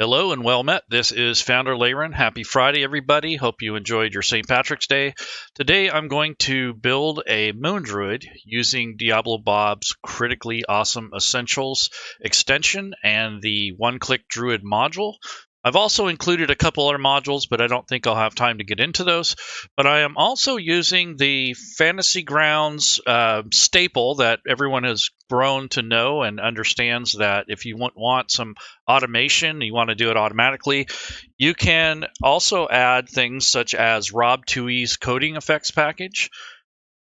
Hello and well met. This is Founder Layron. Happy Friday, everybody. Hope you enjoyed your St. Patrick's Day. Today I'm going to build a Moon Druid using Diablo Bob's Critically Awesome Essentials extension and the One-Click Druid module. I've also included a couple other modules, but I don't think I'll have time to get into those. But I am also using the Fantasy Grounds staple that everyone has grown to know and understands that if you want some automation, you want to do it automatically, you can also add things such as Rob Tui's coding effects package.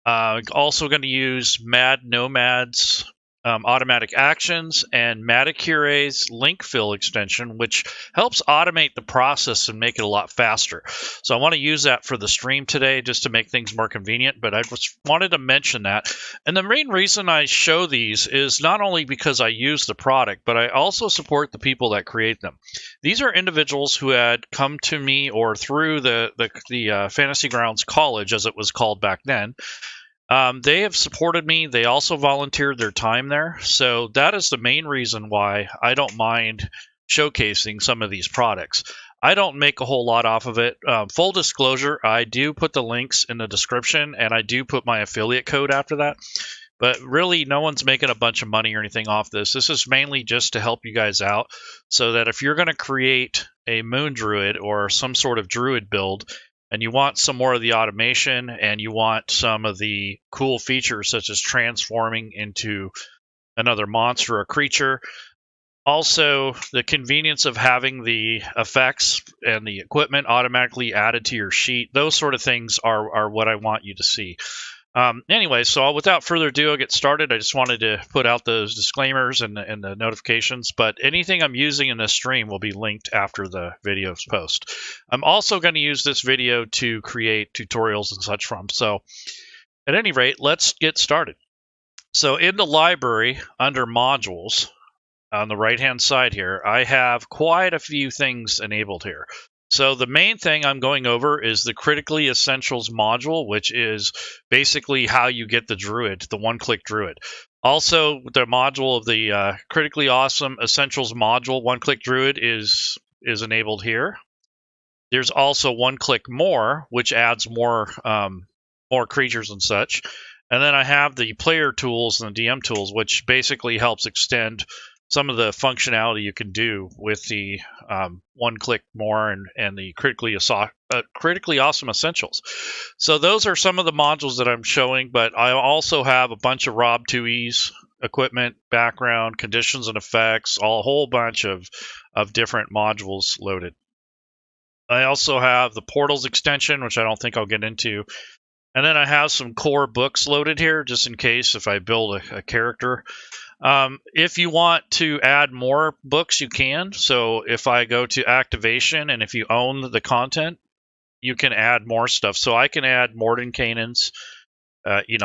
Also going to use Nomad's automatic actions and Mattekure's link fill extension, which helps automate the process and make it a lot faster. So I want to use that for the stream today just to make things more convenient, but I just wanted to mention that. And the main reason I show these is not only because I use the product, but I also support the people that create them. These are individuals who had come to me or through the Fantasy Grounds College, as it was called back then. They have supported me. They also volunteered their time there. So that is the main reason why I don't mind showcasing some of these products. I don't make a whole lot off of it. Full disclosure, I do put the links in the description, and I do put my affiliate code after that. But really, no one's making a bunch of money or anything off this. This is mainly just to help you guys out so that if you're going to create a Moon Druid or some sort of Druid build, and you want some more of the automation, and you want some of the cool features such as transforming into another monster or creature. Also, the convenience of having the effects and the equipment automatically added to your sheet. Those sort of things are what I want you to see. Anyway, so without further ado, I'll get started. I just wanted to put out those disclaimers and the notifications, but anything I'm using in this stream will be linked after the video's post. I'm also going to use this video to create tutorials and such from. So at any rate, let's get started. So in the library under modules on the right-hand side here, I have quite a few things enabled here. So the main thing I'm going over is the Critically Essentials module, which is basically how you get the Druid, the One-Click Druid. Also, the module of the Critically Awesome Essentials module, One-Click Druid, is enabled here. There's also One-Click More, which adds more creatures and such. And then I have the player tools and the DM tools, which basically helps extend some of the functionality you can do with the One-Click More and the Critically Awesome Essentials. So those are some of the modules that I'm showing, but I also have a bunch of Rob Tui's equipment, background, conditions and effects, a whole bunch of different modules loaded. I also have the Portals extension, which I don't think I'll get into. And then I have some core books loaded here, just in case if I build a character. If you want to add more books, you can. So if I go to activation and if you own the content, you can add more stuff. So I can add Mordenkainen's,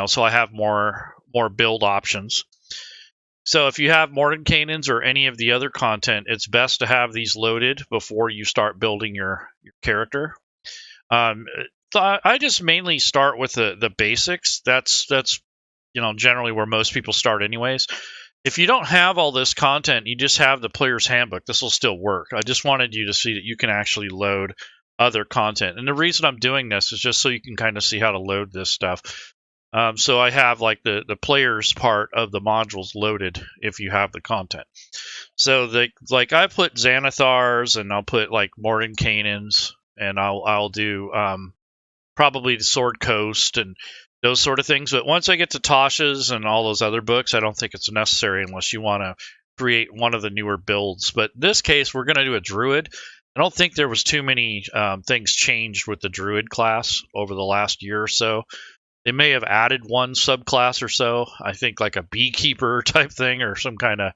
so I have more build options. So if you have Mordenkainen's or any of the other content, it's best to have these loaded before you start building your character. I just mainly start with the basics. That's generally where most people start anyways. If you don't have all this content, you just have the player's handbook, this will still work. I just wanted you to see that you can actually load other content. And the reason I'm doing this is just so you can kind of see how to load this stuff. So I have like the player's part of the modules loaded if you have the content. So I put Xanathar's and I'll put like Mordenkainen's and I'll do probably the Sword Coast and those sort of things. But once I get to Tasha's and all those other books, I don't think it's necessary unless you want to create one of the newer builds. But in this case, we're going to do a Druid. I don't think there was too many things changed with the Druid class over the last year or so. They may have added one subclass or so. I think like a beekeeper type thing or some kind of,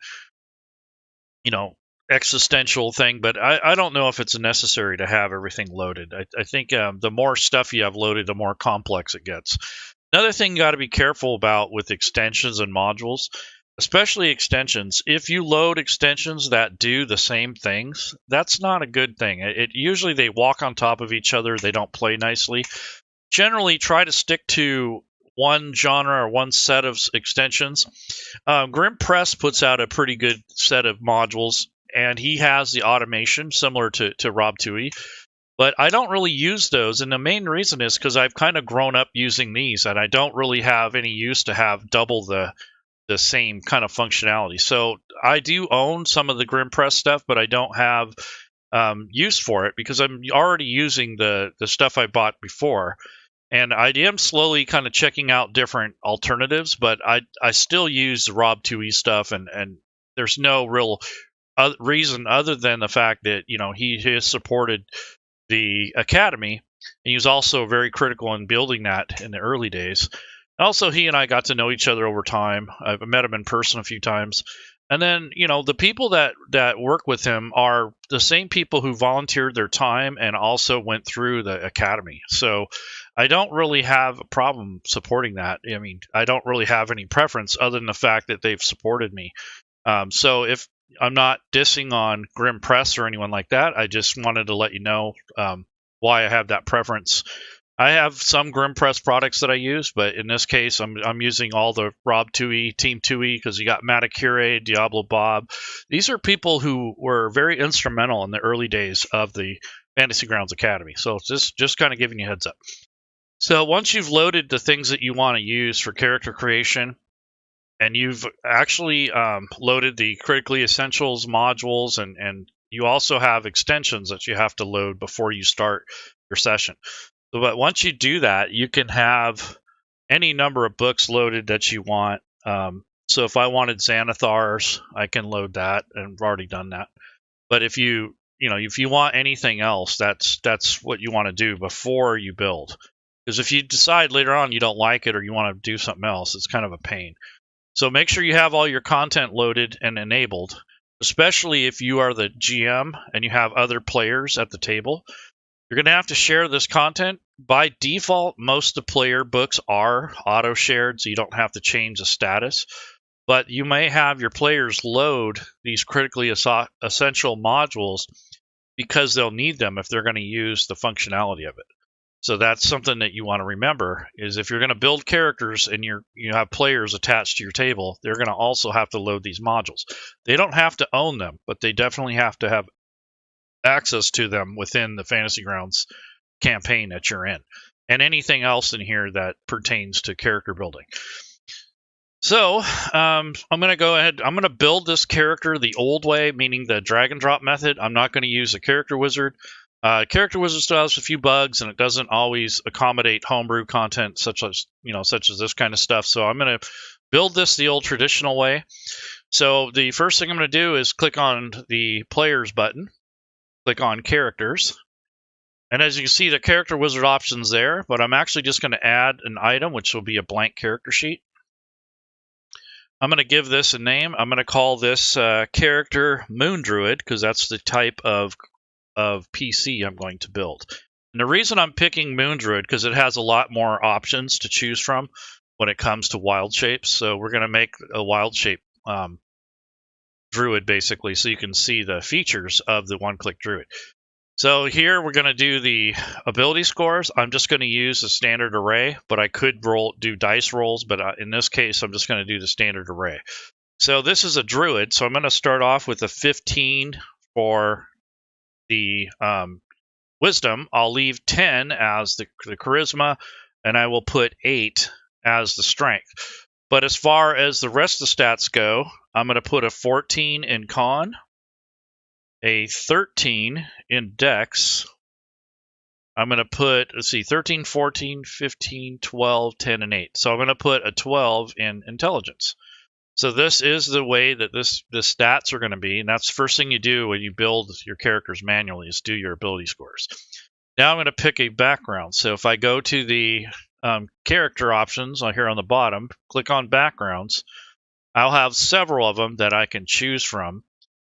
existential thing. But I don't know if it's necessary to have everything loaded. I think the more stuff you have loaded, the more complex it gets. Another thing you got to be careful about with extensions and modules, especially extensions, if you load extensions that do the same things, that's not a good thing. Usually they walk on top of each other. They don't play nicely. Generally, try to stick to one genre or one set of extensions. Grim Press puts out a pretty good set of modules. and he has the automation similar to Rob2e. But I don't really use those, and the main reason is because I've kind of grown up using these, and I don't really have any use to have double the same kind of functionality. So I do own some of the GrimPress stuff, but I don't have use for it because I'm already using the stuff I bought before. And I am slowly kind of checking out different alternatives, but I still use the Rob2e stuff, and there's no real reason other than the fact that he has supported the Academy, and he was also very critical in building that in the early days. Also, he and I got to know each other over time. I've met him in person a few times. And then, the people that work with him are the same people who volunteered their time and also went through the Academy. So I don't really have a problem supporting that. I mean, I don't really have any preference other than the fact that they've supported me. So if I'm not dissing on GrimPress or anyone like that, I just wanted to let you know why I have that preference. I have some GrimPress products that I use, but in this case, I'm using all the Rob2e, Team 2e, because you got Mattekure, Diablo Bob. These are people who were very instrumental in the early days of the Fantasy Grounds Academy. So just kind of giving you a heads up. So once you've loaded the things that you want to use for character creation, and you've actually loaded the Critically Essentials modules, and you also have extensions that you have to load before you start your session. But once you do that, you can have any number of books loaded that you want. So if I wanted Xanathars, I can load that, and I've already done that. But if you want anything else, that's what you want to do before you build. Because if you decide later on you don't like it or you want to do something else, it's kind of a pain. So make sure you have all your content loaded and enabled, especially if you are the GM and you have other players at the table. You're going to have to share this content. By default, most of the player books are auto-shared, so you don't have to change the status. But you may have your players load these critically essential modules because they'll need them if they're going to use the functionality of it. So that's something that you want to remember, is if you're going to build characters and you have players attached to your table, they're going to also have to load these modules. They don't have to own them, but they definitely have to have access to them within the Fantasy Grounds campaign that you're in, and anything else in here that pertains to character building. So I'm going to go ahead. I'm going to build this character the old way, meaning the drag and drop method. I'm not going to use a character wizard. Character wizard still has a few bugs, and it doesn't always accommodate homebrew content such as this kind of stuff. So I'm going to build this the old traditional way. So the first thing I'm going to do is click on the Players button, click on Characters, and as you can see, the character wizard option's there. But I'm actually just going to add an item, which will be a blank character sheet. I'm going to give this a name. I'm going to call this character Moon Druid, because that's the type of PC I'm going to build. And the reason I'm picking Moon Druid, because it has a lot more options to choose from when it comes to wild shapes. So we're going to make a wild shape Druid, basically, so you can see the features of the One-Click Druid. So here we're going to do the ability scores. I'm just going to use the standard array, but I could do dice rolls, but in this case, I'm just going to do the standard array. So this is a Druid, so I'm going to start off with a 15 for the wisdom. I'll leave 10 as the charisma, and I will put 8 as the strength. But as far as the rest of the stats go, I'm going to put a 14 in con, a 13 in dex. I'm going to put, 13, 14, 15, 12, 10, and 8. So I'm going to put a 12 in intelligence. So this is the way that the stats are going to be, and that's the first thing you do when you build your characters manually, is do your ability scores. Now I'm going to pick a background. So if I go to the character options here on the bottom, click on backgrounds, I'll have several of them that I can choose from.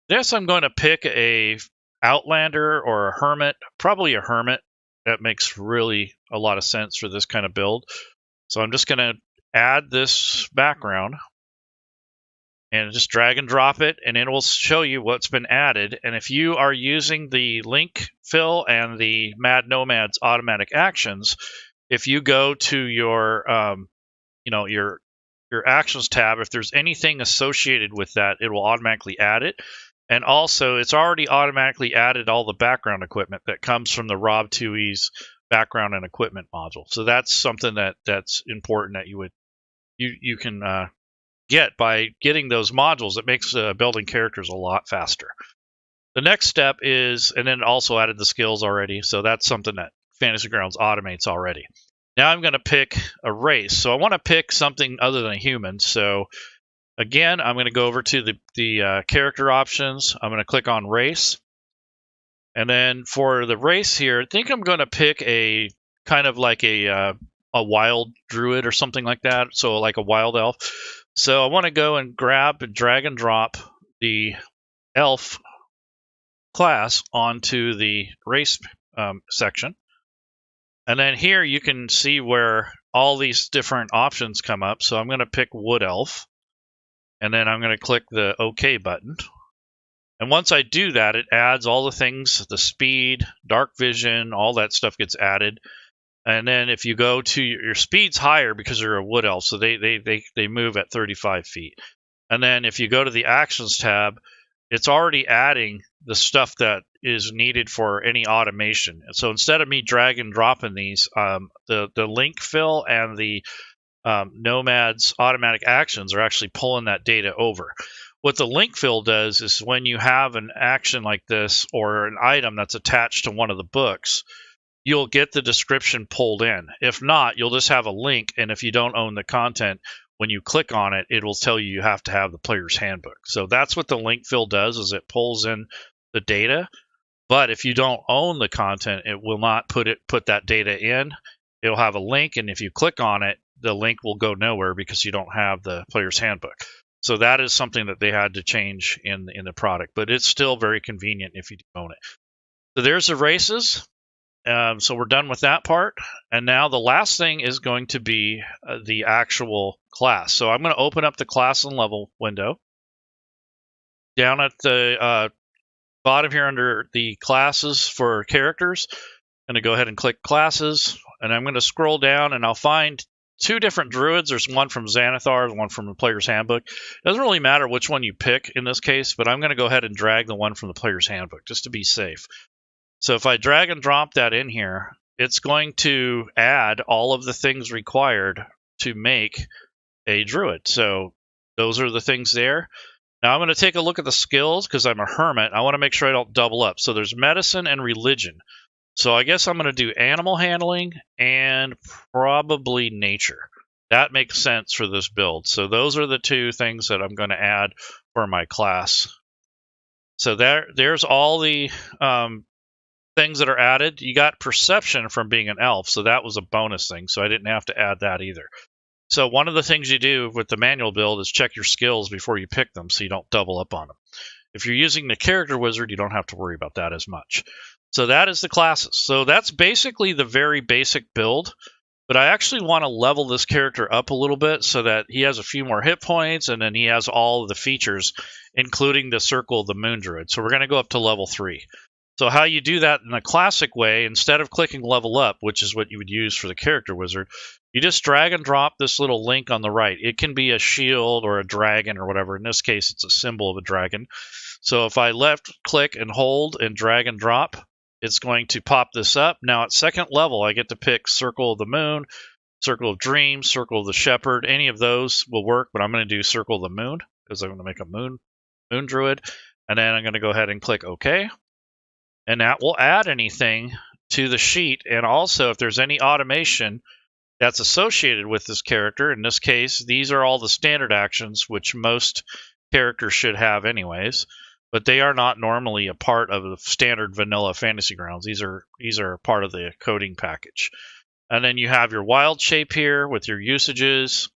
This I'm going to pick a Outlander or a Hermit, probably a Hermit. That makes really a lot of sense for this kind of build. So I'm just going to add this background and just drag and drop it, and it will show you what's been added. And if you are using the link fill and the Mad Nomad's automatic actions, if you go to your your actions tab, if there's anything associated with that, it will automatically add it. And also, it's already automatically added all the background equipment that comes from the Rob2E's background and equipment module. So that's something that's important that you can get by getting those modules. It makes building characters a lot faster. The next step is, and then also added the skills already. So that's something that Fantasy Grounds automates already. Now I'm going to pick a race. So I want to pick something other than a human. So again, I'm going to go over to the character options. I'm going to click on race. And then for the race here, I think I'm going to pick a kind of like a wild druid or something like that. So like a wild elf. So I want to go and grab and drag and drop the elf class onto the race section. And then here you can see where all these different options come up. So I'm going to pick Wood Elf. And then I'm going to click the OK button. And once I do that, it adds all the things, the speed, dark vision, all that stuff gets added. And then if you go to your speed's higher because you're a Wood Elf, so they move at 35 feet. And then if you go to the Actions tab, it's already adding the stuff that is needed for any automation. And so instead of me drag and dropping these, the link fill and the Nomad's automatic actions are actually pulling that data over. What the link fill does is when you have an action like this or an item that's attached to one of the books, you'll get the description pulled in. If not, you'll just have a link, and if you don't own the content, when you click on it, it will tell you have to have the player's handbook. So that's what the link fill does, is it pulls in the data. But if you don't own the content, it will not put that data in. It'll have a link, and if you click on it, the link will go nowhere because you don't have the player's handbook. So that is something that they had to change in the product, but it's still very convenient if you own it. So there's the races. So we're done with that part. And now the last thing is going to be the actual class. So I'm going to open up the class and level window. Down at the bottom here under the classes for characters, I'm going to go ahead and click classes. And I'm going to scroll down and I'll find two different druids. There's one from Xanathar and one from the player's handbook. It doesn't really matter which one you pick in this case, but I'm going to go ahead and drag the one from the player's handbook just to be safe. So if I drag and drop that in here, it's going to add all of the things required to make a druid. So those are the things there. Now I'm going to take a look at the skills because I'm a hermit. I want to make sure I don't double up. So there's medicine and religion. So I guess I'm going to do animal handling and probably nature. That makes sense for this build. So those are the two things that I'm going to add for my class. So there's all the things that are added. You got perception from being an elf, so that was a bonus thing. So I didn't have to add that either. So one of the things you do with the manual build is check your skills before you pick them so you don't double up on them. If you're using the character wizard, you don't have to worry about that as much. So that is the classes. So that's basically the very basic build, but I actually want to level this character up a little bit so that he has a few more hit points and then he has all of the features, including the Circle of the Moon Druid. So we're going to go up to level 3. So how you do that in a classic way, instead of clicking level up, which is what you would use for the character wizard, you just drag and drop this little link on the right. It can be a shield or a dragon or whatever. In this case, it's a symbol of a dragon. So if I left click and hold and drag and drop, it's going to pop this up. Now at second level, I get to pick Circle of the Moon, Circle of Dreams, Circle of the Shepherd. Any of those will work, but I'm going to do Circle of the Moon because I'm going to make a moon druid. And then I'm going to go ahead and click OK. And that will add anything to the sheet. And also, if there's any automation that's associated with this character, in this case, these are all the standard actions, which most characters should have anyways, but they are not normally a part of the standard vanilla Fantasy Grounds. These are part of the coding package. And then you have your Wildshape here with your usages.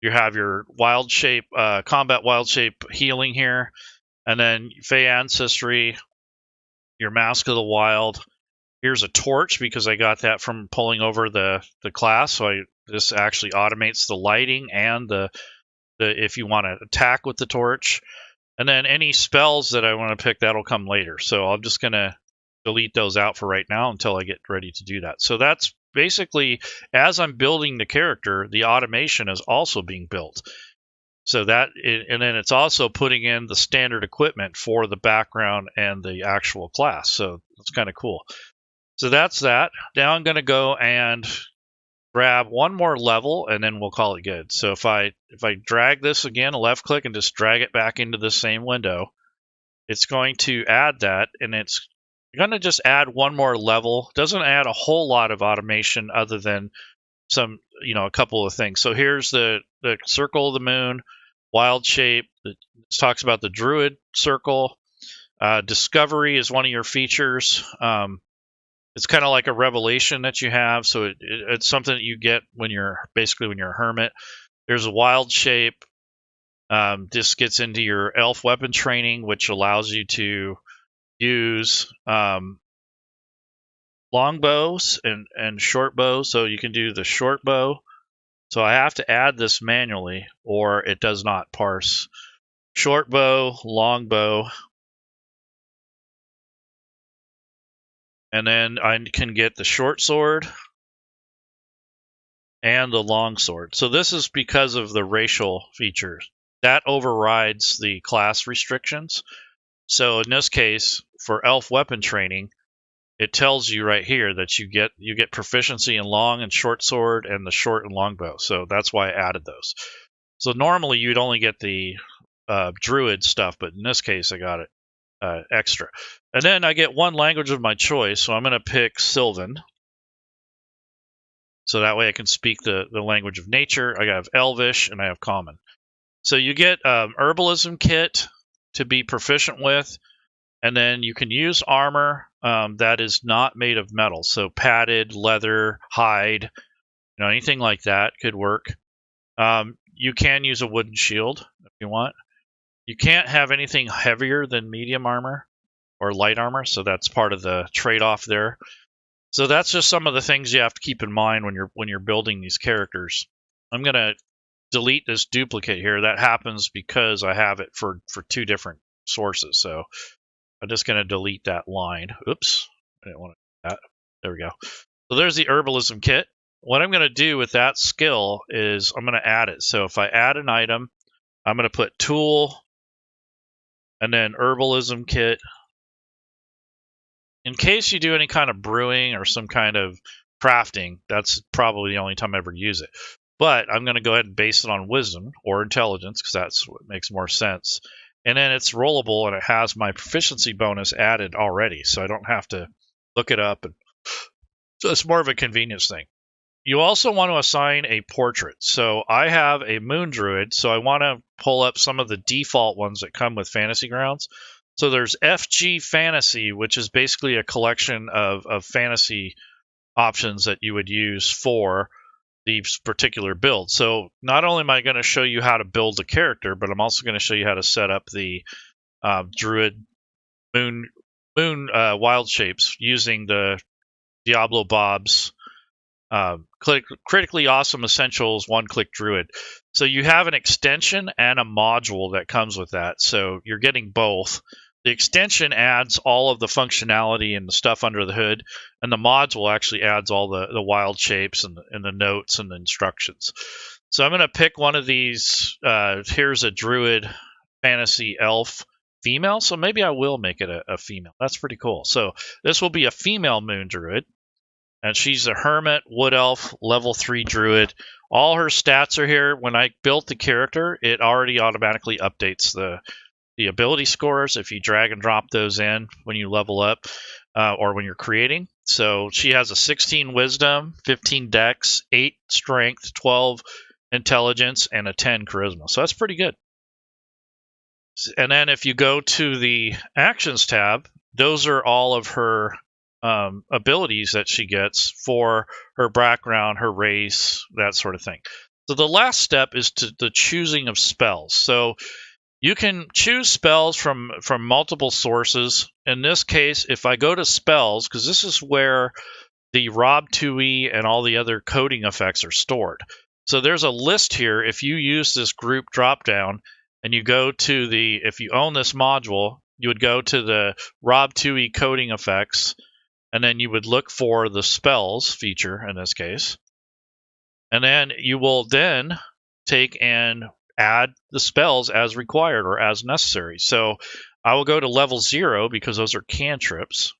You have your Wildshape, combat Wildshape healing here. And then Fey Ancestry, your Mask of the Wild. Here's a torch because I got that from pulling over the class. So this actually automates the lighting and the if you want to attack with the torch. And then any spells that I want to pick, that'll come later. So I'm just going to delete those out for right now until I get ready to do that. So that's basically, as I'm building the character, the automation is also being built. So and then it's also putting in the standard equipment for the background and the actual class. So that's kind of cool. So that's that. Now I'm going to go and grab one more level, and then we'll call it good. So if I drag this again, a left click, and just drag it back into the same window, it's going to add that, and it's going to just add one more level. Doesn't add a whole lot of automation other than a couple of things. So here's the circle of the moon, Wildshape. It talks about the Druid circle. Discovery is one of your features. It's kind of like a revelation that you have. So it's something that you get when you're a hermit. There's a Wildshape. This gets into your elf weapon training, which allows you to use longbows and short bows. So you can do the short bow. So I have to add this manually, or it does not parse. Short bow, long bow. And then I can get the short sword and the long sword. So this is because of the racial features. That overrides the class restrictions. So in this case, for elf weapon training, it tells you right here that you get proficiency in long and short sword and the short and long bow. So that's why I added those. So normally you'd only get the druid stuff, but in this case I got it extra. And then I get one language of my choice, so I'm going to pick Sylvan. So that way I can speak the language of nature. I have Elvish and I have Common. So you get Herbalism Kit to be proficient with, and then you can use armor that is not made of metal. So padded, leather, hide, anything like that could work. You can use a wooden shield if you want. You can't have anything heavier than medium armor or light armor, so that's part of the trade-off there. So that's just some of the things you have to keep in mind when you're building these characters. I'm going to delete this duplicate here. That happens because I have it for two different sources. So I'm just going to delete that line. Oops, I didn't want to do that. There we go. So there's the Herbalism Kit. What I'm going to do with that skill is I'm going to add it. So if I add an item, I'm going to put Tool and then Herbalism Kit. In case you do any kind of brewing or some kind of crafting, that's probably the only time I ever use it. But I'm going to go ahead and base it on Wisdom or Intelligence because that's what makes more sense. And then it's rollable and it has my proficiency bonus added already, so I don't have to look it up. So it's more of a convenience thing. You also want to assign a portrait. So I have a Moon Druid, so I want to pull up some of the default ones that come with Fantasy Grounds. So there's FG Fantasy, which is basically a collection of fantasy options that you would use for these particular builds. So not only am I going to show you how to build the character, but I'm also going to show you how to set up the Druid Moon Wildshapes using the Diablo Bob's Critically Awesome Essentials One-Click Druid. So you have an extension and a module that comes with that. So you're getting both. The extension adds all of the functionality and the stuff under the hood, and the module actually adds all the wild shapes and the notes and the instructions. So I'm going to pick one of these. Here's a Druid Fantasy Elf female, so maybe I will make it a female. That's pretty cool. So this will be a female Moon Druid, and she's a Hermit, Wood Elf, level 3 Druid. All her stats are here. When I built the character, it already automatically updates the ability scores if you drag and drop those in when you level up or when you're creating. So she has a 16 Wisdom, 15 Dex, 8 Strength, 12 Intelligence, and a 10 Charisma. So that's pretty good. And then if you go to the Actions tab, those are all of her abilities that she gets for her background, her race, that sort of thing. So the last step is the choosing of spells. So you can choose spells from multiple sources. In this case, if I go to spells, because this is where the Rob 2e and all the other coding effects are stored. So there's a list here. If you use this group dropdown and you go to if you own this module, you would go to the Rob 2e coding effects, and then you would look for the spells feature in this case. And then you will then take and add the spells as required or as necessary. So I will go to level 0 because those are cantrips.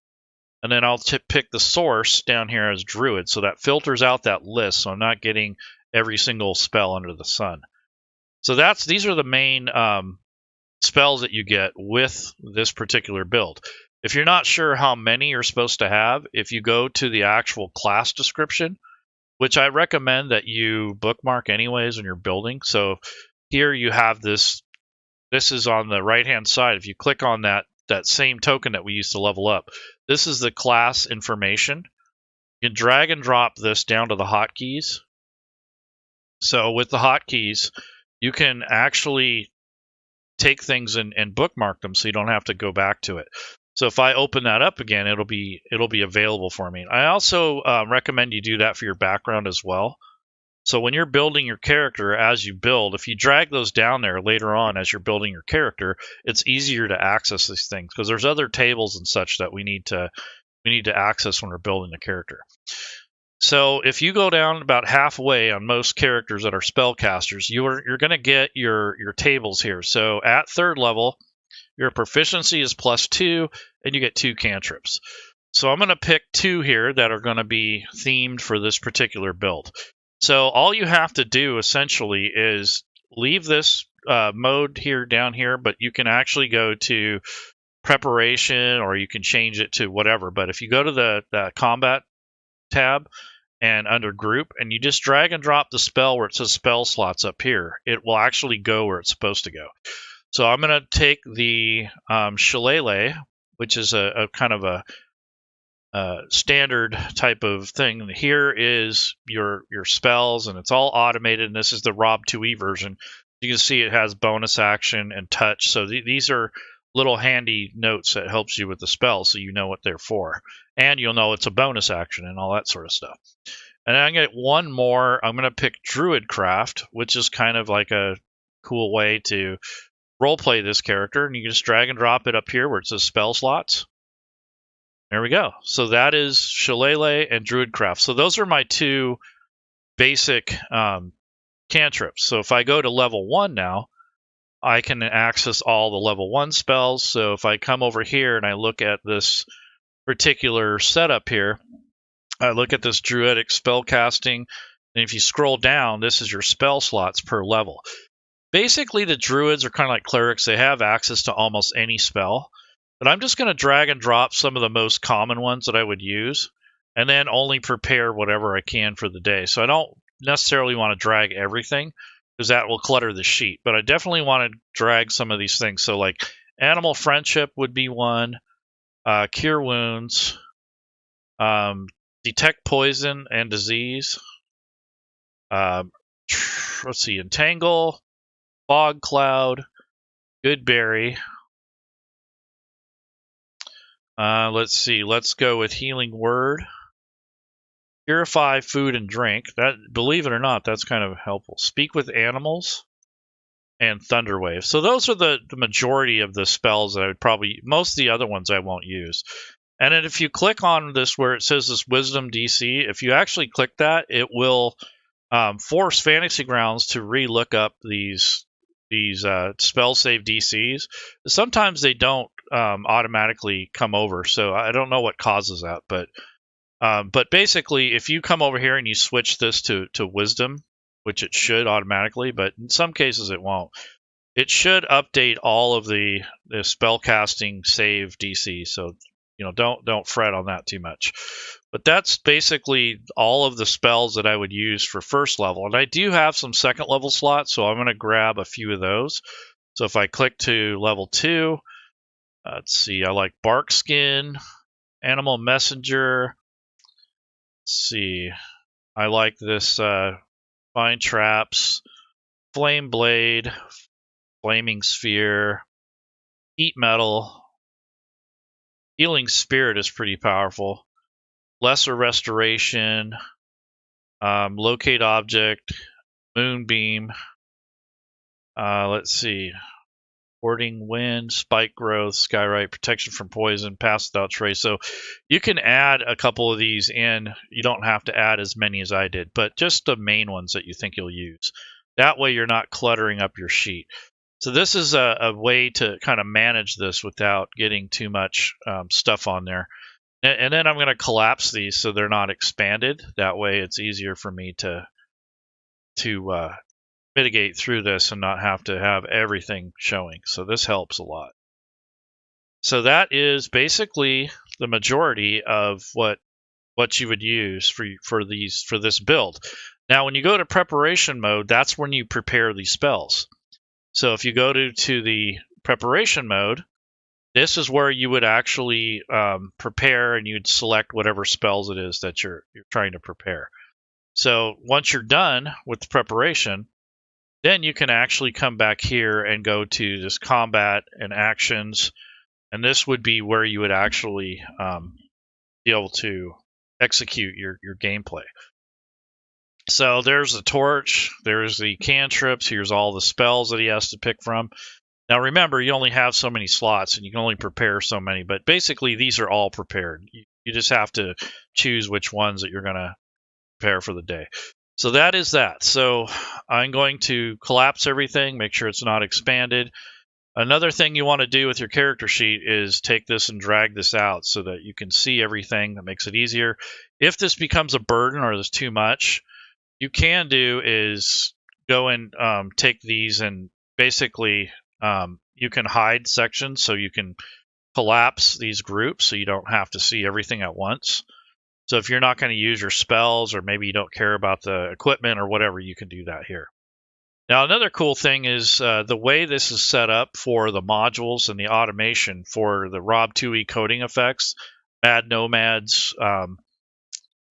And then I'll pick the source down here as Druid. So that filters out that list. So I'm not getting every single spell under the sun. So these are the main spells that you get with this particular build. If you're not sure how many you're supposed to have, if you go to the actual class description, which I recommend that you bookmark anyways when you're building. So here you have this. This is on the right-hand side. If you click on that same token that we used to level up, this is the class information. You can drag and drop this down to the hotkeys. So with the hotkeys, you can actually take things and bookmark them so you don't have to go back to it. So if I open that up again, it'll be available for me. I also recommend you do that for your background as well. So when you're building your character, as you build, if you drag those down there later on as you're building your character, it's easier to access these things because there's other tables and such that we need to access when we're building the character. So if you go down about halfway on most characters that are spellcasters, you're going to get your tables here. So at 3rd level, your proficiency is +2, and you get 2 cantrips. So I'm going to pick 2 here that are going to be themed for this particular build. So all you have to do essentially is leave this mode here down here, but you can actually go to preparation or you can change it to whatever. But if you go to the combat tab and under group and you just drag and drop the spell where it says spell slots up here, it will actually go where it's supposed to go. So I'm going to take the shillelagh, which is a kind of a standard type of thing. Here is your spells, and it's all automated, and this is the Rob 2e version. You can see it has bonus action and touch. So these are little handy notes that helps you with the spells so you know what they're for. And you'll know it's a bonus action and all that sort of stuff. And then I'm going to get one more. I'm going to pick Druidcraft, which is kind of like a cool way to roleplay this character. And you can just drag and drop it up here where it says spell slots. There we go. So that is Shillelagh and Druidcraft. So those are my 2 basic cantrips. So if I go to level 1 now, I can access all the level 1 spells. So if I come over here and I look at this particular setup here, I look at this Druidic spellcasting, and if you scroll down, this is your spell slots per level. Basically, the Druids are kind of like clerics. They have access to almost any spell. But I'm just going to drag and drop some of the most common ones that I would use, and then only prepare whatever I can for the day. So I don't necessarily want to drag everything, because that will clutter the sheet. But I definitely want to drag some of these things. So like Animal Friendship would be one, Cure Wounds, Detect Poison and Disease, let's see, Entangle, Fog Cloud, Goodberry. Let's see, let's go with Healing Word. Purify Food and Drink. That, believe it or not, that's kind of helpful. Speak with Animals and Thunderwave. So those are the majority of the spells that I would probably, most of the other ones I won't use. And then if you click on this where it says this Wisdom DC, if you actually click that, it will force Fantasy Grounds to re-look up these spell save DCs. Sometimes they don't automatically come over, so I don't know what causes that, but basically if you come over here and you switch this to Wisdom, which it should automatically, but in some cases it won't, it should update all of the spellcasting save DC. So don't fret on that too much. But that's basically all of the spells that I would use for first level. And I do have some second level slots, so I'm going to grab a few of those. So if I click to level 2, let's see, I like Bark Skin, Animal Messenger. Let's see, I like this Vine Traps, Flame Blade, Flaming Sphere, Heat Metal. Healing Spirit is pretty powerful. Lesser Restoration, Locate Object, Moonbeam. Let's see, Warding Wind, Spike Growth, Skywrite, Protection from Poison, Pass Without Trace. So you can add a couple of these in. You don't have to add as many as I did, but just the main ones that you think you'll use. That way you're not cluttering up your sheet. So this is a way to kind of manage this without getting too much stuff on there. And then I'm going to collapse these so they're not expanded. That way it's easier for me to mitigate through this and not have to have everything showing. So this helps a lot. So that is basically the majority of what you would use for this build. Now, when you go to preparation mode, that's when you prepare these spells. So if you go to the preparation mode, this is where you would actually prepare, and you'd select whatever spells it is that you're trying to prepare. So once you're done with the preparation, then you can actually come back here and go to this combat and actions, and this would be where you would actually be able to execute your gameplay. So there's the torch, there's the cantrips, here's all the spells that he has to pick from. Now remember, you only have so many slots and you can only prepare so many, but basically these are all prepared. You just have to choose which ones that you're going to prepare for the day. So that is that. So I'm going to collapse everything, make sure it's not expanded. Another thing you want to do with your character sheet is take this and drag this out so that you can see everything. That makes it easier. If this becomes a burden or there's too much, you can do is go and take these and basically you can hide sections, so you can collapse these groups so you don't have to see everything at once. So if you're not going to use your spells, or maybe you don't care about the equipment or whatever, you can do that here. Now, another cool thing is the way this is set up for the modules and the automation for the Rob 2e coding effects, Mad Nomads,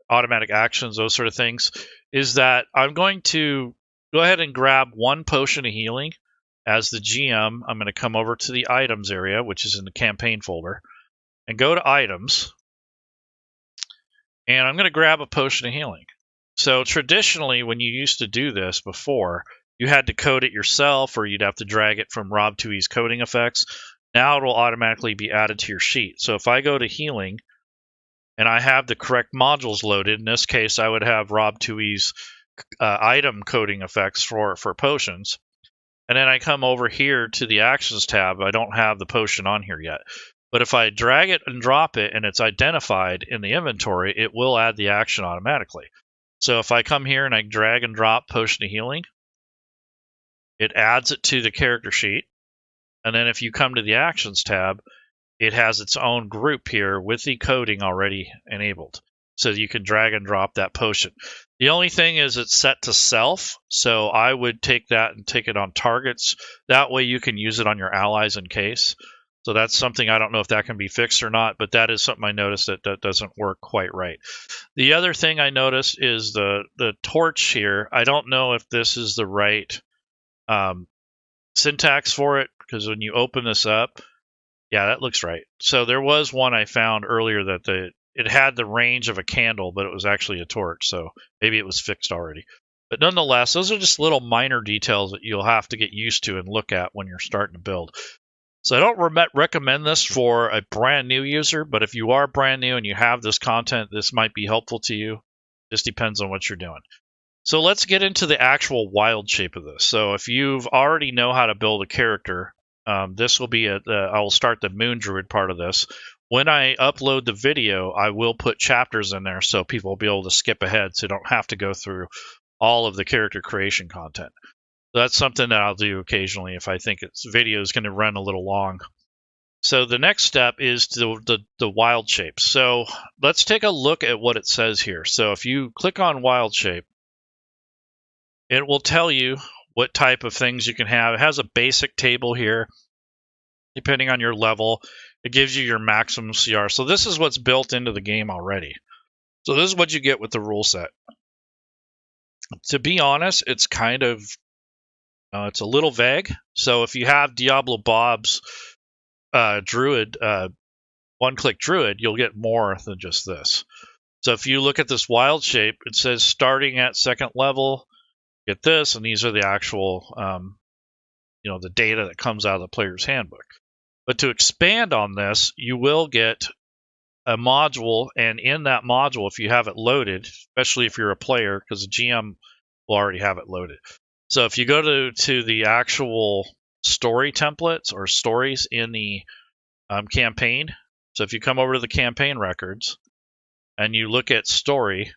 automatic actions, those sort of things, is that I'm going to go ahead and grab one potion of healing. As the GM, I'm going to come over to the items area, which is in the campaign folder, and go to items. And I'm going to grab a potion of healing. So traditionally, when you used to do this before, you had to code it yourself, or you'd have to drag it from Rob 2e's coding effects. Now it will automatically be added to your sheet. So if I go to healing, and I have the correct modules loaded, in this case, I would have Rob 2e's item coding effects for potions. And then I come over here to the actions tab. I don't have the potion on here yet. But if I drag it and drop it and it's identified in the inventory, it will add the action automatically. So if I come here and I drag and drop potion of healing, it adds it to the character sheet. And then if you come to the actions tab, it has its own group here with the coding already enabled. So you can drag and drop that potion. The only thing is it's set to self, so I would take that and take it on targets. That way you can use it on your allies in case. So that's something, I don't know if that can be fixed or not, but that is something I noticed that doesn't work quite right. The other thing I noticed is the torch here. I don't know if this is the right syntax for it, because when you open this up, yeah, that looks right. So there was one I found earlier that it had the range of a candle, but it was actually a torch, so maybe it was fixed already. But nonetheless, those are just little minor details that you'll have to get used to and look at when you're starting to build. So I don't recommend this for a brand new user, but if you are brand new and you have this content, this might be helpful to you. Just depends on what you're doing. So let's get into the actual wild shape of this. So if you've already know how to build a character, this will be I will start the Moon Druid part of this. When I upload the video, I will put chapters in there so people will be able to skip ahead, so you don't have to go through all of the character creation content. So that's something that I'll do occasionally if I think its video is going to run a little long. So the next step is the wild shape. So let's take a look at what it says here. So if you click on wild shape, it will tell you what type of things you can have. It has a basic table here. Depending on your level, it gives you your maximum CR. So this is what's built into the game already. So this is what you get with the rule set. To be honest, it's kind of, it's a little vague. So if you have Diablo Bob's Druid, One-Click Druid, you'll get more than just this. So if you look at this wild shape, it says starting at second level, get this, and these are the actual, the data that comes out of the player's handbook. But to expand on this, you will get a module, and in that module, if you have it loaded, especially if you're a player, because the GM will already have it loaded. So if you go to the actual story templates or stories in the campaign, so if you come over to the campaign records and you look at story,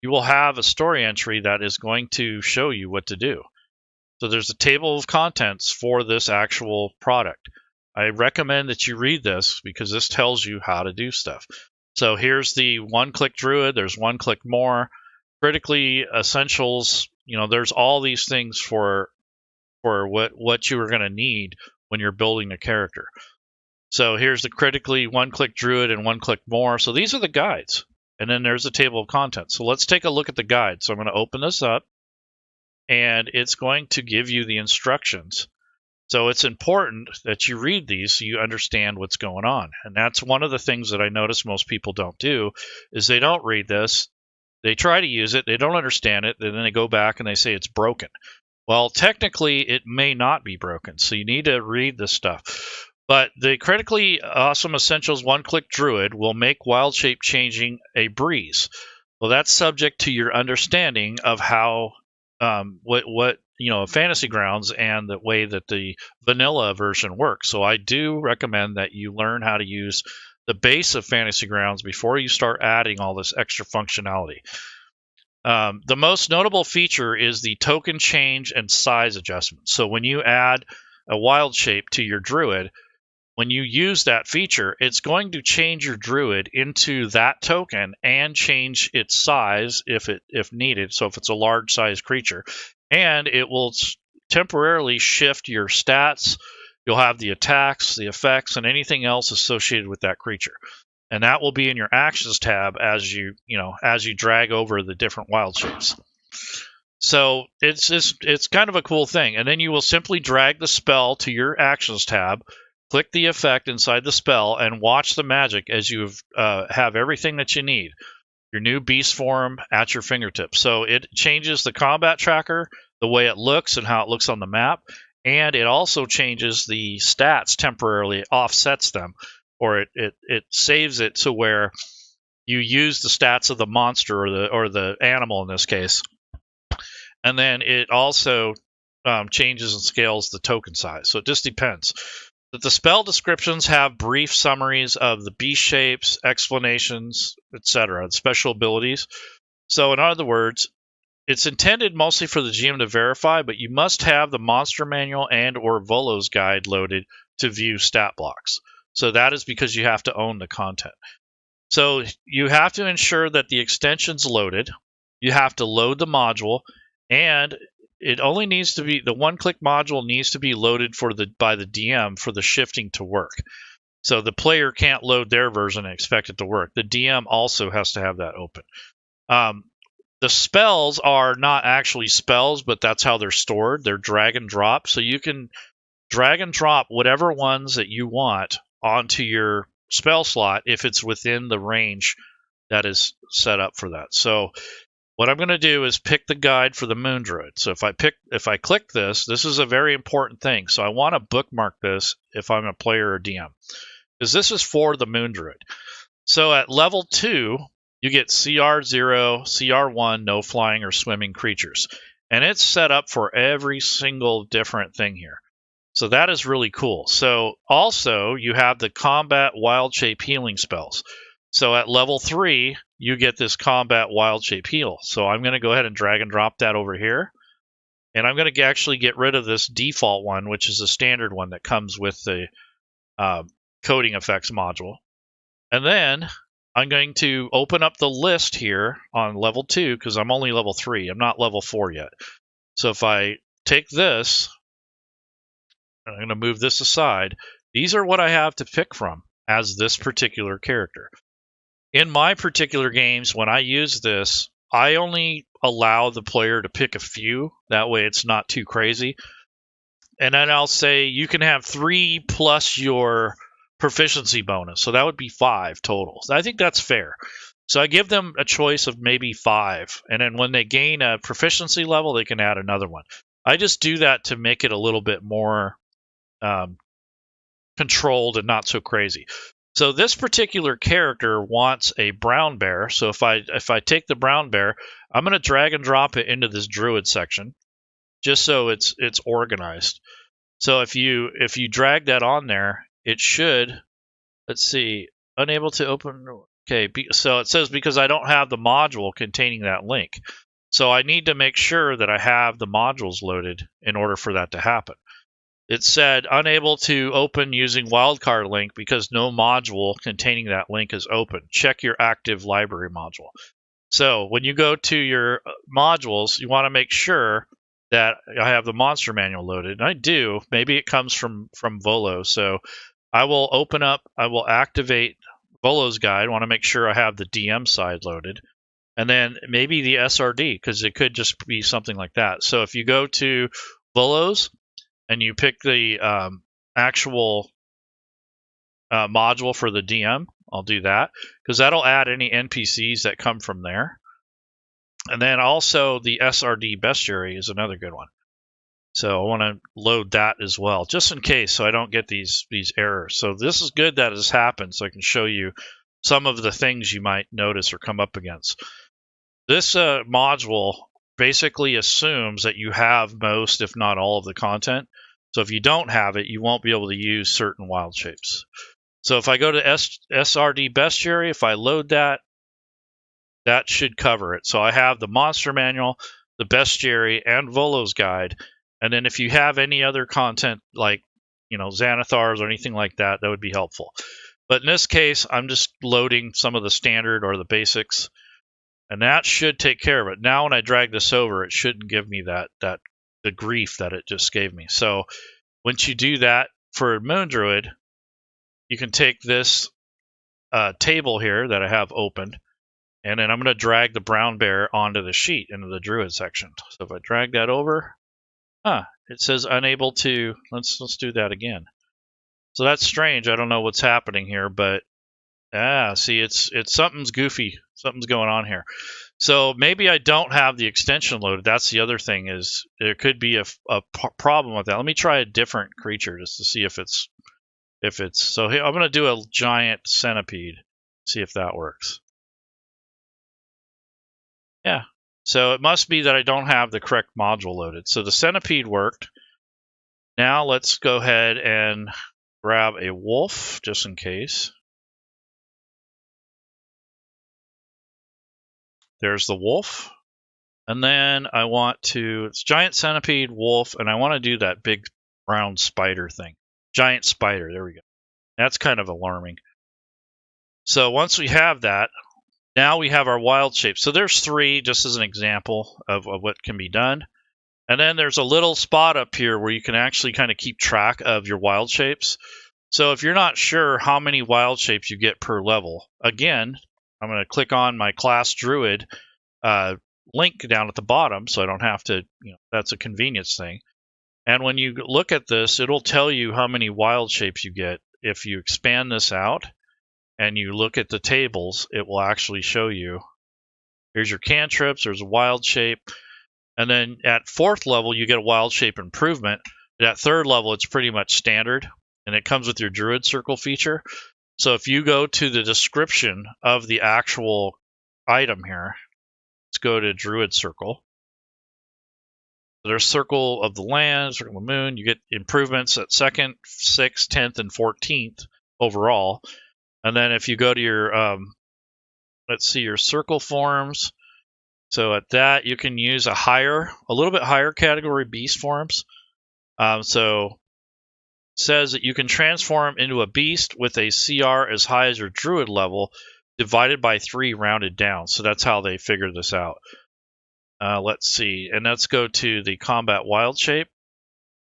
you will have a story entry that is going to show you what to do. So there's a table of contents for this actual product. I recommend that you read this because this tells you how to do stuff. So here's the One-Click Druid. There's One-Click More, Critically Essentials. You know, there's all these things for what you are going to need when you're building a character. So here's the Critically One-Click Druid and One-Click More. So these are the guides. And then there's a table of contents. So let's take a look at the guide. So I'm going to open this up, and it's going to give you the instructions. So it's important that you read these so you understand what's going on. And that's one of the things that I notice most people don't do, is they don't read this. They try to use it, they don't understand it, and then they go back and they say it's broken. Well, technically, it may not be broken, so you need to read this stuff. But the Critically Awesome Essentials One-Click Druid will make Wildshape changing a breeze. Well, that's subject to your understanding of how what Fantasy Grounds and the way that the vanilla version works. So I do recommend that you learn how to use the base of Fantasy Grounds before you start adding all this extra functionality. The most notable feature is the token change and size adjustment. So when you add a Wildshape to your Druid, when you use that feature, it's going to change your Druid into that token and change its size if needed. So if it's a large size creature, and it will temporarily shift your stats. You'll have the attacks, the effects, and anything else associated with that creature. And that will be in your actions tab as you drag over the different Wildshapes. So it's kind of a cool thing. And then you will simply drag the spell to your actions tab, click the effect inside the spell, and watch the magic as you have everything that you need. Your new beast form at your fingertips. So it changes the combat tracker, the way it looks and how it looks on the map, and it also changes the stats temporarily. It offsets them, or it saves it to where you use the stats of the monster or the animal in this case, and then it also changes and scales the token size. So it just depends. That the spell descriptions have brief summaries of the beast shapes, explanations, etc., special abilities. So in other words, it's intended mostly for the GM to verify, but you must have the monster manual and or Volo's guide loaded to view stat blocks. So that is because you have to own the content. So you have to ensure that the extension's loaded. You have to load the module, and it only needs to be, the one-click module needs to be loaded by the DM for the shifting to work. So the player can't load their version and expect it to work. The DM also has to have that open. The spells are not actually spells, but that's how they're stored. They're drag and drop. So you can drag and drop whatever ones that you want onto your spell slot if it's within the range that is set up for that. So what I'm going to do is pick the guide for the Moon Druid. So if I click this is a very important thing. So I want to bookmark this if I'm a player or DM, because this is for the Moon Druid. So at level 2, you get CR0, CR1, no flying or swimming creatures. And it's set up for every single different thing here. So that is really cool. So also you have the combat Wildshape healing spells. So at level 3, you get this combat Wildshape heal. So I'm going to go ahead and drag and drop that over here. And I'm going to actually get rid of this default one, which is the standard one that comes with the coding effects module. And then I'm going to open up the list here on level 2, because I'm only level 3. I'm not level 4 yet. So if I take this, I'm going to move this aside. These are what I have to pick from as this particular character. In my particular games, when I use this, I only allow the player to pick a few. That way it's not too crazy. And then I'll say you can have 3 plus your proficiency bonus. So that would be 5 total. I think that's fair. So I give them a choice of maybe 5. And then when they gain a proficiency level, they can add another one. I just do that to make it a little bit more controlled and not so crazy. So this particular character wants a brown bear. So if I take the brown bear, I'm going to drag and drop it into this druid section. just so it's organized. So if you drag that on there, it should, let's see, unable to open. Okay, so it says because I don't have the module containing that link. So I need to make sure that I have the modules loaded in order for that to happen. It said unable to open using wildcard link because no module containing that link is open. Check your active library module. So when you go to your modules, you want to make sure that I have the monster manual loaded. And I do. Maybe it comes from Volo. So I will open up, I will activate Volo's guide. I want to make sure I have the DM side loaded. And then maybe the SRD, because it could just be something like that. So if you go to Volo's and you pick the actual module for the DM, I'll do that, because that'll add any NPCs that come from there. And then also the SRD bestiary is another good one. So I want to load that as well, just in case, so I don't get these errors. So this is good that has happened, so I can show you some of the things you might notice or come up against. This module basically assumes that you have most, if not all, of the content. So if you don't have it, you won't be able to use certain wild shapes. So if I go to SRD bestiary, if I load that, that should cover it. So I have the monster manual, the bestiary, and Volo's guide. And then if you have any other content like, Xanathars or anything like that, that would be helpful. But in this case, I'm just loading some of the standard or the basics, and that should take care of it. Now when I drag this over, it shouldn't give me the grief that it just gave me. So once you do that for Moon Druid, you can take this table here that I have opened, and then I'm going to drag the brown bear onto the sheet into the Druid section. So if I drag that over, it says unable to. Let's do that again. So that's strange. I don't know what's happening here, but see, it's something's goofy. Something's going on here. So maybe I don't have the extension loaded. That's the other thing, is there could be a problem with that. Let me try a different creature just to see if it's so here I'm going to do a giant centipede, see if that works. Yeah. So it must be that I don't have the correct module loaded. So the centipede worked. Now let's go ahead and grab a wolf just in case. There's the wolf. And then I want to, it's giant centipede, wolf, and I want to do that big brown spider thing. Giant spider, there we go. That's kind of alarming. So once we have that, now we have our wild shape. So there's 3, just as an example of what can be done. And then there's a little spot up here where you can actually kind of keep track of your wild shapes. So if you're not sure how many wild shapes you get per level, again, I'm going to click on my class Druid link down at the bottom, so I don't have to, that's a convenience thing. And when you look at this, it'll tell you how many wild shapes you get. If you expand this out and you look at the tables, it will actually show you. Here's your cantrips, there's a wild shape. And then at 4th level, you get a wild shape improvement. At 3rd level, it's pretty much standard, and it comes with your Druid Circle feature. So if you go to the description of the actual item here, let's go to Druid Circle. There's Circle of the Land, Circle of the Moon. You get improvements at 2nd, 6th, 10th, and 14th overall. And then if you go to your, let's see, your circle forms. So at that, you can use a little bit higher category beast forms. So it says that you can transform into a beast with a CR as high as your Druid level, divided by 3 rounded down. So that's how they figured this out. Let's see, and let's go to the combat wild shape.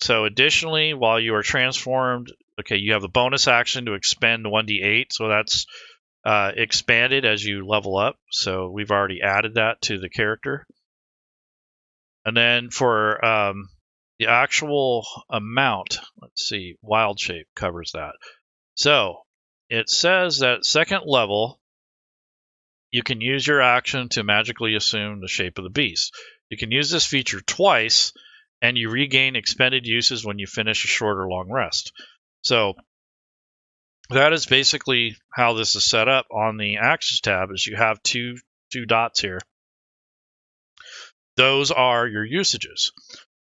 So additionally, while you are transformed, okay, you have the bonus action to expend 1d8. So that's expanded as you level up. So we've already added that to the character. And then for the actual amount, let's see, wild shape covers that. So it says that 2nd level, you can use your action to magically assume the shape of the beast. You can use this feature twice, and you regain expended uses when you finish a short or long rest. So that is basically how this is set up on the Actions tab, is you have two dots here. Those are your usages.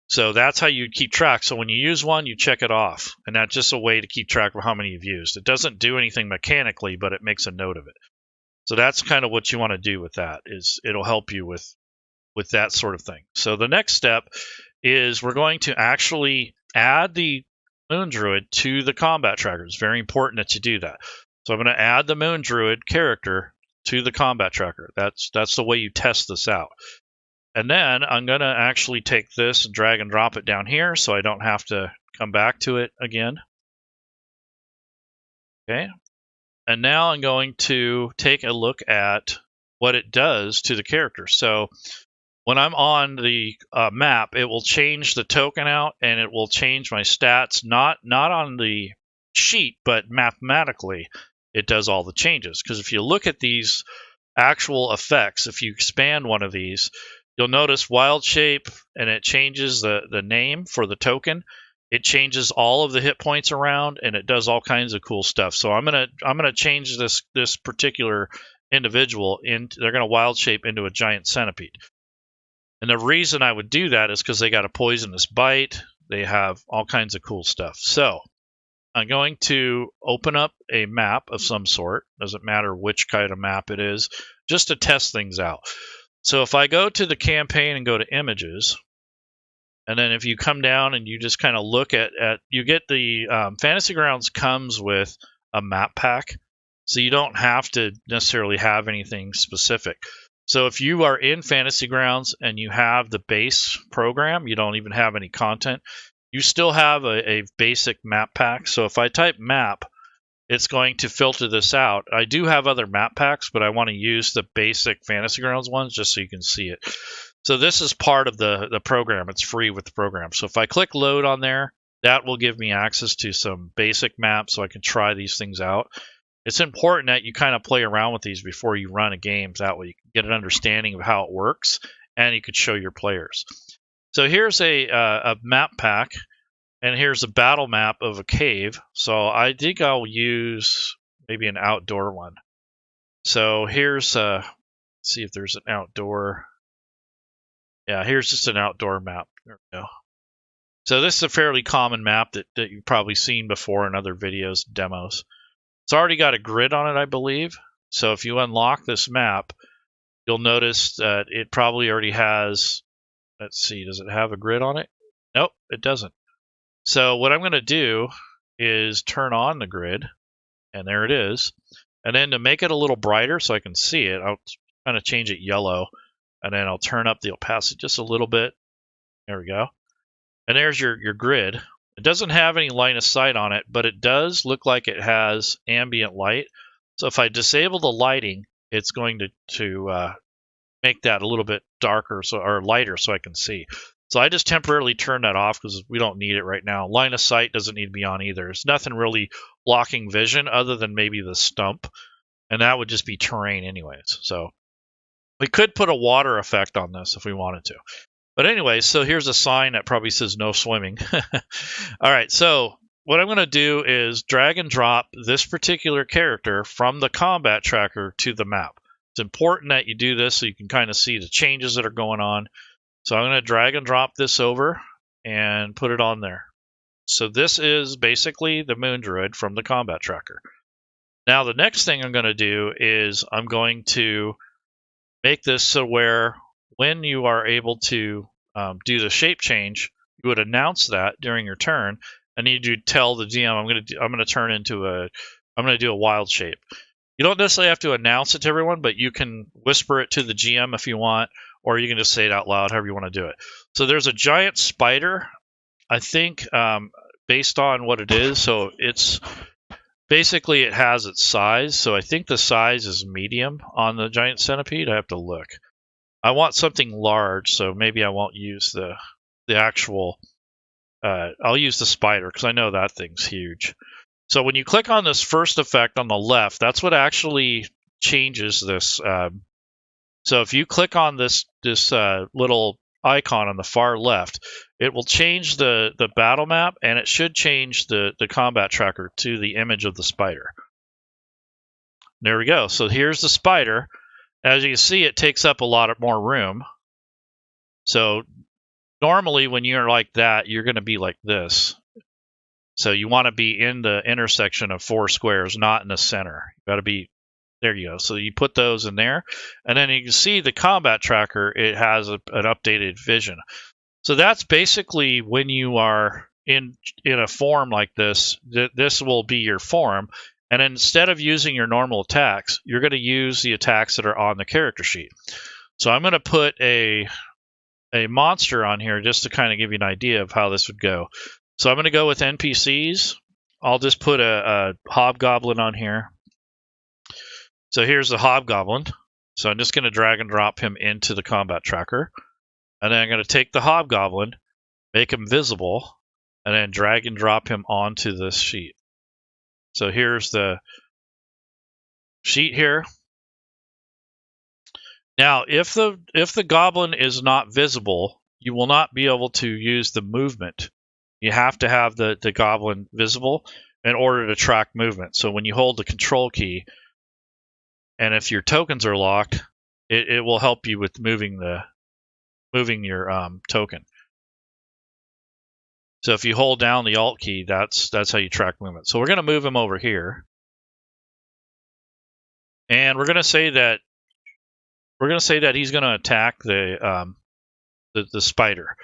So that's how you keep track. So when you use one, you check it off. And that's just a way to keep track of how many you've used. It doesn't do anything mechanically, but it makes a note of it. So that's kind of what you want to do with that, is it'll help you with that sort of thing. So the next step is we're going to actually add the Moon Druid to the combat tracker. It's very important that you do that. So I'm going to add the Moon Druid character to the combat tracker. That's the way you test this out. And then I'm going to actually take this and drag and drop it down here so I don't have to come back to it again. Okay. And now I'm going to take a look at what it does to the character. So when I'm on the map, it will change the token out and it will change my stats, not on the sheet, but mathematically it does all the changes. Because if you look at these actual effects, if you expand one of these, you'll notice Wildshape, and it changes the name for the token. It changes all of the hit points around, and it does all kinds of cool stuff. So I'm gonna change this particular individual into, they're gonna Wildshape into a giant centipede. And the reason I would do that is because they got a poisonous bite. They have all kinds of cool stuff. So I'm going to open up a map of some sort. Doesn't matter which kind of map it is, just to test things out. So if I go to the campaign and go to images, and then if you come down and you just kind of look at you get the Fantasy Grounds comes with a map pack, so you don't have to necessarily have anything specific. So if you are in Fantasy Grounds and you have the base program, you don't even have any content, you still have a basic map pack. So if I type map, it's going to filter this out. I do have other map packs, but I want to use the basic Fantasy Grounds ones just so you can see it. So this is part of the program. It's free with the program. So if I click load on there, that will give me access to some basic maps so I can try these things out. It's important that you kind of play around with these before you run a game. That way you can get an understanding of how it works and you could show your players. So here's a map pack. And here's a battle map of a cave. So I think I'll use maybe an outdoor one. So here's, let's see if there's an outdoor. Yeah, here's just an outdoor map. There we go. So this is a fairly common map that you've probably seen before in other videos, demos. It's already got a grid on it, I believe. So if you unlock this map, you'll notice that it probably already has, let's see, does it have a grid on it? Nope, it doesn't. So what I'm going to do is turn on the grid, and there it is. And then to make it a little brighter so I can see it, I'll kind of change it yellow, and then I'll turn up the opacity just a little bit. There we go. And there's your grid. It doesn't have any line of sight on it, but it does look like it has ambient light. So if I disable the lighting, it's going to make that a little bit darker or lighter so I can see. So I just temporarily turn that off because we don't need it right now. Line of sight doesn't need to be on either. There's nothing really blocking vision other than maybe the stump, and that would just be terrain anyways. So we could put a water effect on this if we wanted to. But anyway, so here's a sign that probably says no swimming. All right, so what I'm going to do is drag and drop this particular character from the combat tracker to the map. It's important that you do this so you can kind of see the changes that are going on. So I'm going to drag and drop this over and put it on there. So this is basically the Moon Druid from the combat tracker. Now the next thing I'm going to do is I'm going to make this so where when you are able to do the shape change, you would announce that during your turn, and you do tell the GM I'm going to do a wild shape. You don't necessarily have to announce it to everyone, but you can whisper it to the GM if you want, or you can just say it out loud, however you want to do it. So there's a giant spider, I think, based on what it is. So it's basically it has its size. So I think the size is medium on the giant centipede. I have to look. I want something large, so maybe I won't use the actual. I'll use the spider because I know that thing's huge. So when you click on this first effect on the left, that's what actually changes this. So if you click on this little icon on the far left, it will change the battle map, and it should change the combat tracker to the image of the spider. There we go. So here's the spider. As you can see, it takes up a lot more room. So normally when you're like that, you're going to be like this. So you want to be in the intersection of 4 squares, not in the center. You got to be, there you go. So you put those in there, and then you can see the combat tracker, it has an updated vision. So that's basically when you are in a form like this, this will be your form. And instead of using your normal attacks, you're going to use the attacks that are on the character sheet. So I'm going to put a monster on here just to kind of give you an idea of how this would go. So I'm going to go with NPCs. I'll just put a hobgoblin on here. So here's the hobgoblin. So I'm just going to drag and drop him into the combat tracker. And then I'm going to take the hobgoblin, make him visible, and then drag and drop him onto this sheet. So here's the sheet here. Now, if the goblin is not visible, you will not be able to use the movement. You have to have the goblin visible in order to track movement. So when you hold the control key, and if your tokens are locked, it will help you with moving your token. So if you hold down the Alt key, that's how you track movement. So we're going to move him over here, and we're going to say that he's going to attack the spider.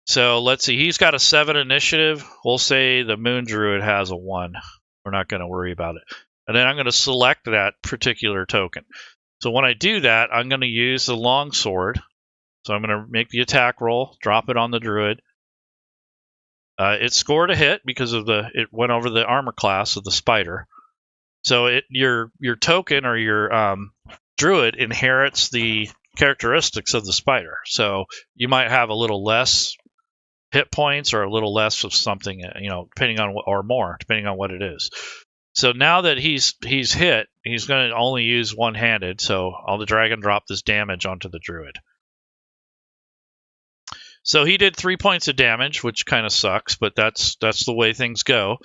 So let's see, he's got a 7 initiative. We'll say the Moon Druid has a 1. We're not going to worry about it. And then I'm going to select that particular token. So when I do that, I'm going to use the longsword. So I'm going to make the attack roll, drop it on the Druid. It scored a hit because of it went over the armor class of the spider. So your token or your Druid inherits the characteristics of the spider. So you might have a little less hit points or a little less of something, depending on or more, depending on what it is. So now that he's hit, he's going to only use one-handed. So I'll drag and drop this damage onto the Druid. So he did 3 points of damage, which kind of sucks, but that's the way things go.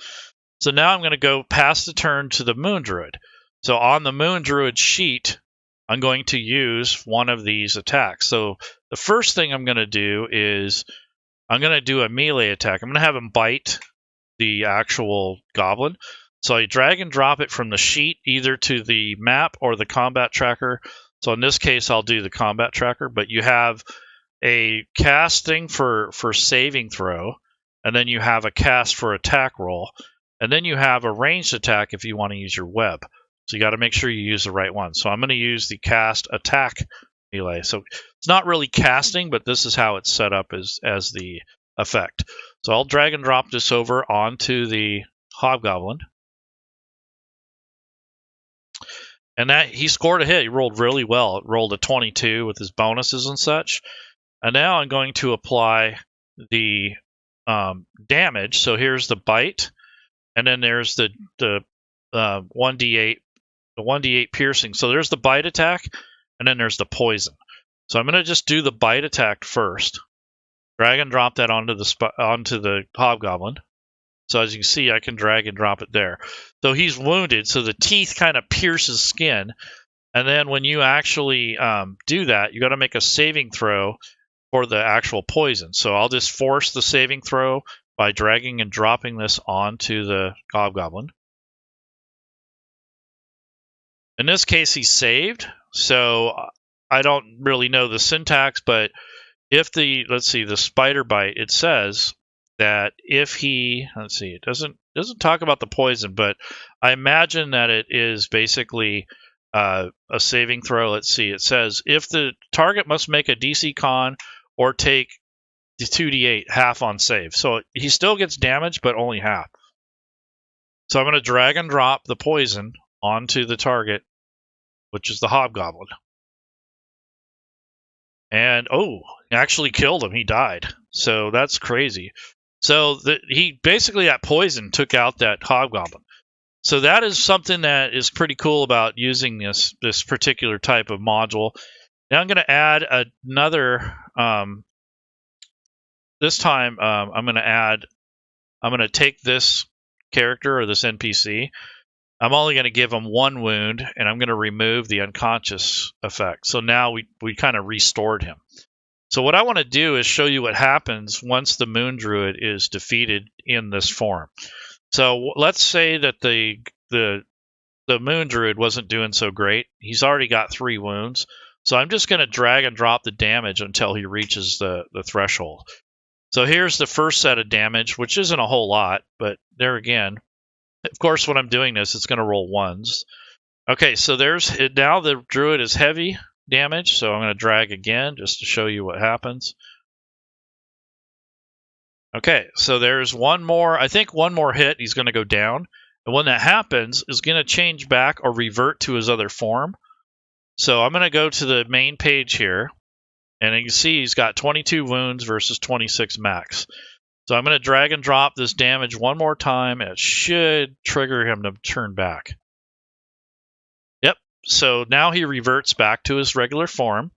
So now I'm going to go pass the turn to the Moon Druid. So on the Moon Druid sheet, I'm going to use one of these attacks. So the first thing I'm going to do is I'm going to do a melee attack. I'm going to have him bite the actual goblin. So I drag and drop it from the sheet either to the map or the combat tracker. So in this case, I'll do the combat tracker, but you have a casting for saving throw, and then you have a cast for attack roll, and then you have a ranged attack if you want to use your web. So you got to make sure you use the right one. So I'm going to use the cast attack melee. So it's not really casting, but this is how it's set up as the effect. So I'll drag and drop this over onto the hobgoblin. And that he scored a hit. He rolled really well. It rolled a 22 with his bonuses and such. And now I'm going to apply the damage. So here's the bite, and then there's the 1d8, the 1d8 piercing. So there's the bite attack, and then there's the poison. So I'm going to just do the bite attack first. Drag and drop that onto the hobgoblin. So as you can see, I can drag and drop it there. So he's wounded, so the teeth kind of pierce his skin. And then when you actually do that, you got to make a saving throw for the actual poison. So I'll just force the saving throw by dragging and dropping this onto the hobgoblin. In this case, he saved. So I don't really know the syntax, but if the spider bite, it says that if he, it doesn't talk about the poison, but I imagine that it is basically a saving throw. Let's see, it says if the target must make a DC con or take the 2d8 half on save. So he still gets damage, but only half. So I'm going to drag and drop the poison onto the target, which is the hobgoblin. And actually killed him. He died. So that's crazy. So he basically, that poison took out that hobgoblin. So that is something that is pretty cool about using this particular type of module. Now I'm going to add another. This time I'm going to take this character or this NPC. I'm only going to give him 1 wound, and I'm going to remove the unconscious effect. So now we kind of restored him. So what I want to do is show you what happens once the Moon Druid is defeated in this form. So let's say that the Moon Druid wasn't doing so great. He's already got 3 wounds. So I'm just going to drag and drop the damage until he reaches the threshold. So here's the first set of damage, which isn't a whole lot, but there again, of course, when I'm doing this, it's going to roll 1s. Okay, so now the Druid is heavy damage, so I'm going to drag again just to show you what happens. Okay, so there's one more, I think one more hit, he's going to go down. And when that happens, it's going to change back or revert to his other form. So I'm going to go to the main page here, and you can see he's got 22 wounds versus 26 max. So I'm going to drag and drop this damage one more time, and it should trigger him to turn back. Yep, so now he reverts back to his regular form,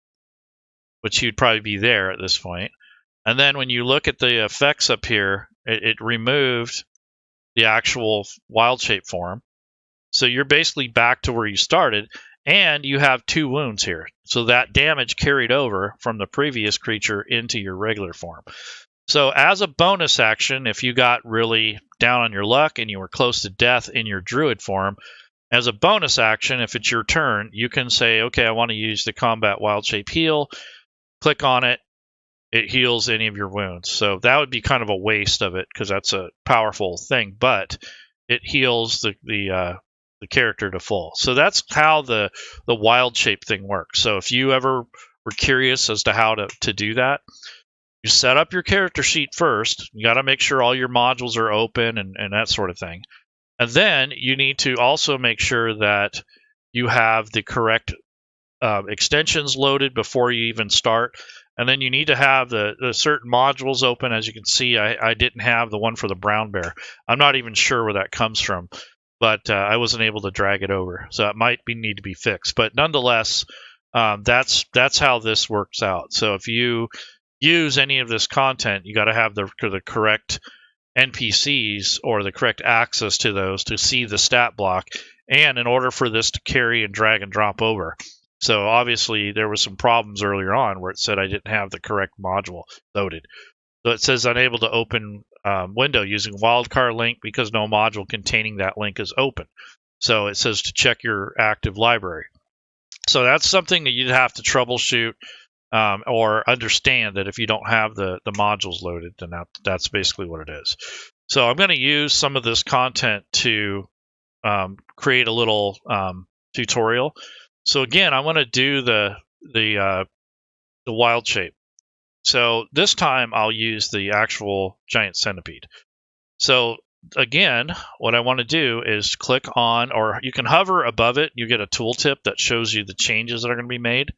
which he would probably be there at this point. And then when you look at the effects up here, it removed the actual Wildshape form. So you're basically back to where you started, and you have 2 wounds here. So that damage carried over from the previous creature into your regular form. So as a bonus action, if you got really down on your luck and you were close to death in your Druid form, as a bonus action, if it's your turn, you can say, okay, I want to use the Combat Wildshape Heal. Click on it. It heals any of your wounds. So that would be kind of a waste of it because that's a powerful thing, but it heals the character to full. So that's how the Wildshape thing works. So if you ever were curious as to how to do that, you set up your character sheet first. You got to make sure all your modules are open and that sort of thing. And then you need to also make sure that you have the correct extensions loaded before you even start. And then you need to have the certain modules open. As you can see, I didn't have the one for the brown bear. I'm not even sure where that comes from, but I wasn't able to drag it over. So it might need to be fixed. But nonetheless, that's how this works out. So if you use any of this content, you got to have the correct NPCs or the correct access to those to see the stat block, and in order for this to carry and drag and drop over. So obviously there was some problems earlier on where it said I didn't have the correct module loaded. So it says unable to open window using wildcard link because no module containing that link is open. So it says to check your active library. So that's something that you'd have to troubleshoot or understand, that if you don't have the modules loaded, then that's basically what it is. So I'm going to use some of this content to create a little tutorial. So again, I want to do the Wildshape. So this time I'll use the actual giant centipede. So again, what I want to do is click on, or you can hover above it. You get a tooltip that shows you the changes that are going to be made.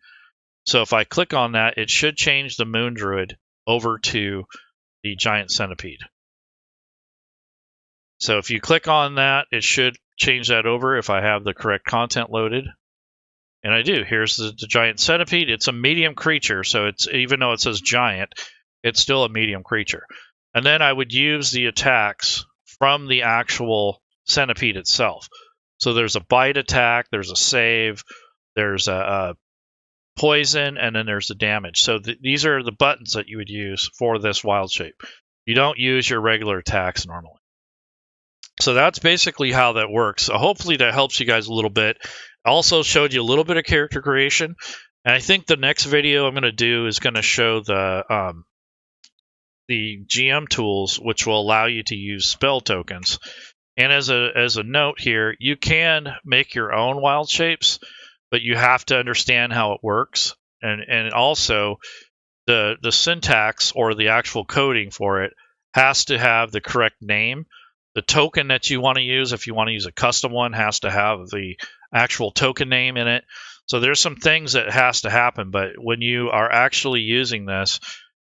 So if I click on that, it should change the Moon Druid over to the giant centipede. So if you click on that, it should change that over if I have the correct content loaded. And I do. Here's the giant centipede. It's a medium creature, so it's, even though it says giant, it's still a medium creature. And then I would use the attacks from the actual centipede itself. So there's a bite attack, there's a save, there's a poison, and then there's the damage. So these are the buttons that you would use for this Wildshape. You don't use your regular attacks normally. So that's basically how that works. So hopefully that helps you guys a little bit. Also showed you a little bit of character creation. And I think the next video I'm going to do is going to show the GM tools, which will allow you to use spell tokens. And as a note here, you can make your own Wildshapes, but you have to understand how it works. And also the syntax or the actual coding for it has to have the correct name. The token that you want to use, if you want to use a custom one, has to have the actual token name in it. So there's some things that has to happen, but when you are actually using this,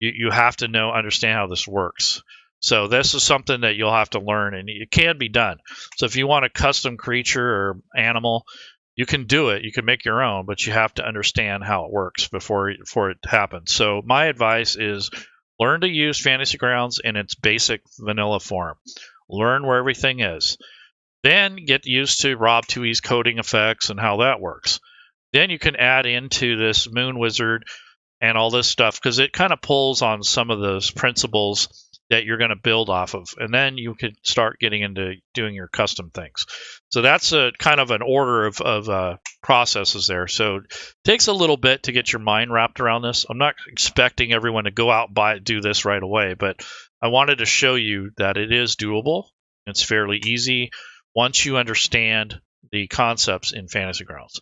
you have to understand how this works. So this is something that you'll have to learn, and it can be done. So if you want a custom creature or animal, you can do it. You can make your own, but you have to understand how it works before it happens. So my advice is learn to use Fantasy Grounds in its basic vanilla form. Learn where everything is. Then get used to Rob 2E's coding effects and how that works. Then you can add into this Moon Wizard and all this stuff, because it kind of pulls on some of those principles that you're going to build off of, and then you could start getting into doing your custom things. So that's a kind of an order of processes there. So it takes a little bit to get your mind wrapped around this. I'm not expecting everyone to go out and do this right away, but I wanted to show you that it is doable. It's fairly easy once you understand the concepts in Fantasy Grounds.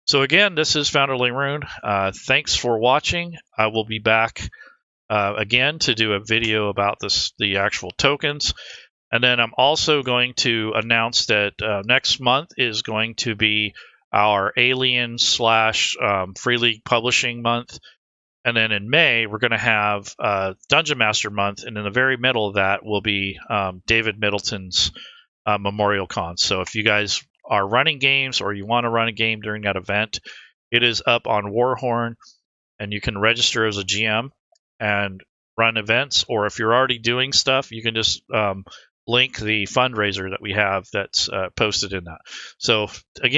So again, this is Founder Leroon. Thanks for watching. I will be back again to do a video about the actual tokens. And then I'm also going to announce that next month is going to be our Alien / Free League Publishing month. And then in May, we're going to have Dungeon Master month. And in the very middle of that will be David Middleton's Memorial Con. So if you guys are running games or you want to run a game during that event, it is up on Warhorn, and you can register as a GM and run events. Or if you're already doing stuff, you can just link the fundraiser that we have that's posted in that. So again,